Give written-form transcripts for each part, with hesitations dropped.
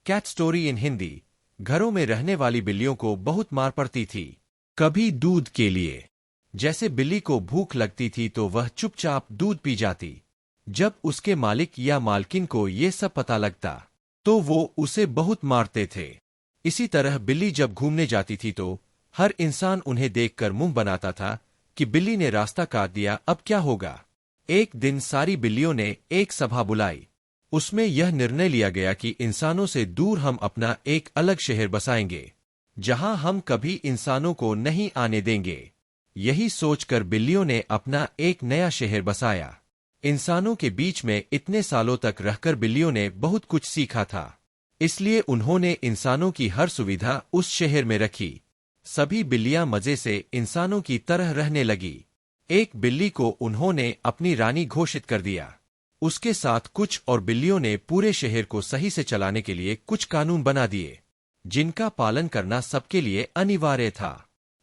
Cat story in Hindi. घरों में रहने वाली बिल्लियों को बहुत मार पड़ती थी। कभी दूध के लिए। जैसे बिल्ली को भूख लगती थी तो वह चुपचाप दूध पी जाती। जब उसके मालिक या मालकिन को ये सब पता लगता तो वो उसे बहुत मारते थे। इसी तरह बिल्ली जब घूमने जाती थी तो हर इंसान उन्हें देखकर मुंह बनाता था कि बिल्ली ने रास्ता काट दिया, अब क्या होगा। एक दिन सारी बिल्लियों ने एक सभा बुलाई। उसमें यह निर्णय लिया गया कि इंसानों से दूर हम अपना एक अलग शहर बसाएंगे, जहां हम कभी इंसानों को नहीं आने देंगे। यही सोचकर बिल्लियों ने अपना एक नया शहर बसाया। इंसानों के बीच में इतने सालों तक रहकर बिल्लियों ने बहुत कुछ सीखा था, इसलिए उन्होंने इंसानों की हर सुविधा उस शहर में रखी। सभी बिल्लियां मजे से इंसानों की तरह रहने लगी। एक बिल्ली को उन्होंने अपनी रानी घोषित कर दिया। उसके साथ कुछ और बिल्लियों ने पूरे शहर को सही से चलाने के लिए कुछ कानून बना दिए, जिनका पालन करना सबके लिए अनिवार्य था।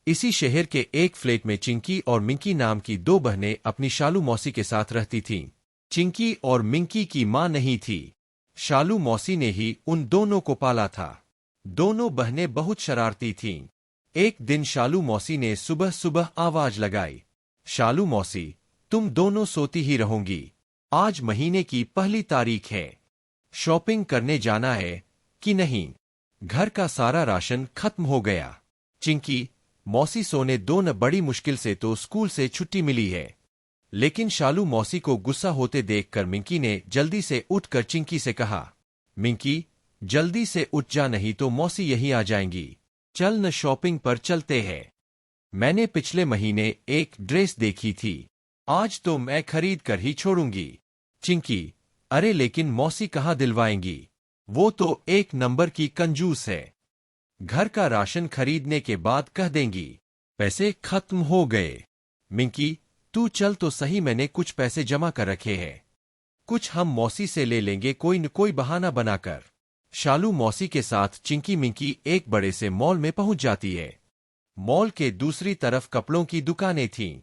इसी शहर के एक फ्लैट में चिंकी और मिंकी नाम की दो बहनें अपनी शालू मौसी के साथ रहती थीं। चिंकी और मिंकी की मां नहीं थी, शालू मौसी ने ही उन दोनों को पाला था। दोनों बहनें बहुत शरारती थीं। एक दिन शालू मौसी ने सुबह सुबह आवाज लगाई, शालू मौसी, तुम दोनों सोती ही रहोगी। आज महीने की पहली तारीख है, शॉपिंग करने जाना है कि नहीं? घर का सारा राशन खत्म हो गया। चिंकी, मौसी सोने दो न, बड़ी मुश्किल से तो स्कूल से छुट्टी मिली है। लेकिन शालू मौसी को गुस्सा होते देखकर मिंकी ने जल्दी से उठकर चिंकी से कहा, मिंकी, जल्दी से उठ जा, नहीं तो मौसी यहीं आ जाएंगी। चल न, शॉपिंग पर चलते हैं। मैंने पिछले महीने एक ड्रेस देखी थी, आज तो मैं खरीद कर ही छोड़ूंगी। चिंकी, अरे लेकिन मौसी कहाँ दिलवाएंगी, वो तो एक नंबर की कंजूस है। घर का राशन खरीदने के बाद कह देंगी पैसे खत्म हो गए। मिंकी, तू चल तो सही, मैंने कुछ पैसे जमा कर रखे हैं, कुछ हम मौसी से ले लेंगे कोई न कोई बहाना बनाकर। शालू मौसी के साथ चिंकी मिंकी एक बड़े से मॉल में पहुंच जाती है। मॉल के दूसरी तरफ कपड़ों की दुकानें थीं।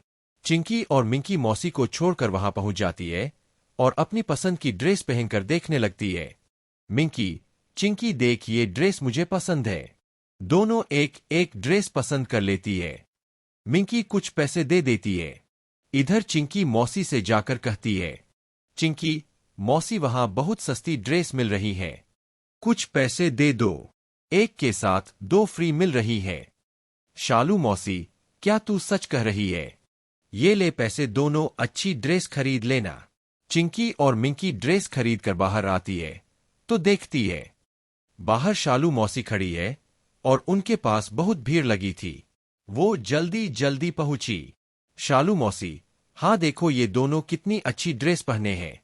चिंकी और मिंकी मौसी को छोड़कर वहां पहुंच जाती है और अपनी पसंद की ड्रेस पहनकर देखने लगती है। मिंकी, चिंकी देख, ये ड्रेस मुझे पसंद है। दोनों एक एक ड्रेस पसंद कर लेती है। मिंकी कुछ पैसे दे देती है। इधर चिंकी मौसी से जाकर कहती है, चिंकी मौसी, वहां बहुत सस्ती ड्रेस मिल रही है, कुछ पैसे दे दो, एक के साथ दो फ्री मिल रही है। शालू मौसी, क्या तू सच कह रही है? ये ले पैसे, दोनों अच्छी ड्रेस खरीद लेना। चिंकी और मिंकी ड्रेस खरीद कर बाहर आती है तो देखती है बाहर शालू मौसी खड़ी है और उनके पास बहुत भीड़ लगी थी। वो जल्दी जल्दी पहुंची। शालू मौसी, हाँ देखो ये दोनों कितनी अच्छी ड्रेस पहने हैं।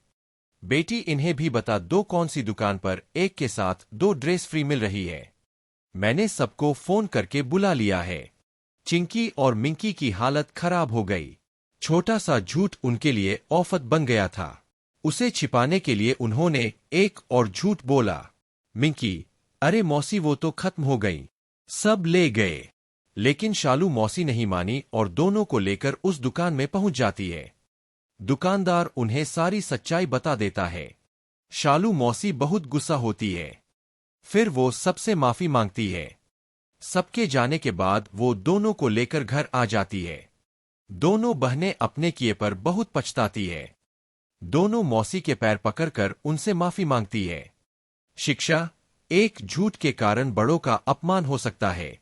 बेटी इन्हें भी बता दो कौन सी दुकान पर एक के साथ दो ड्रेस फ्री मिल रही है। मैंने सबको फोन करके बुला लिया है। चिंकी और मिंकी की हालत खराब हो गई। छोटा सा झूठ उनके लिए औफत बन गया था। उसे छिपाने के लिए उन्होंने एक और झूठ बोला। मिंकी, अरे मौसी वो तो खत्म हो गई, सब ले गए। लेकिन शालू मौसी नहीं मानी और दोनों को लेकर उस दुकान में पहुंच जाती है। दुकानदार उन्हें सारी सच्चाई बता देता है। शालू मौसी बहुत गुस्सा होती है। फिर वो सबसे माफी मांगती है। सबके जाने के बाद वो दोनों को लेकर घर आ जाती है। दोनों बहनें अपने किए पर बहुत पछताती है। दोनों मौसी के पैर पकड़कर उनसे माफी मांगती है। शिक्षा, एक झूठ के कारण बड़ों का अपमान हो सकता है।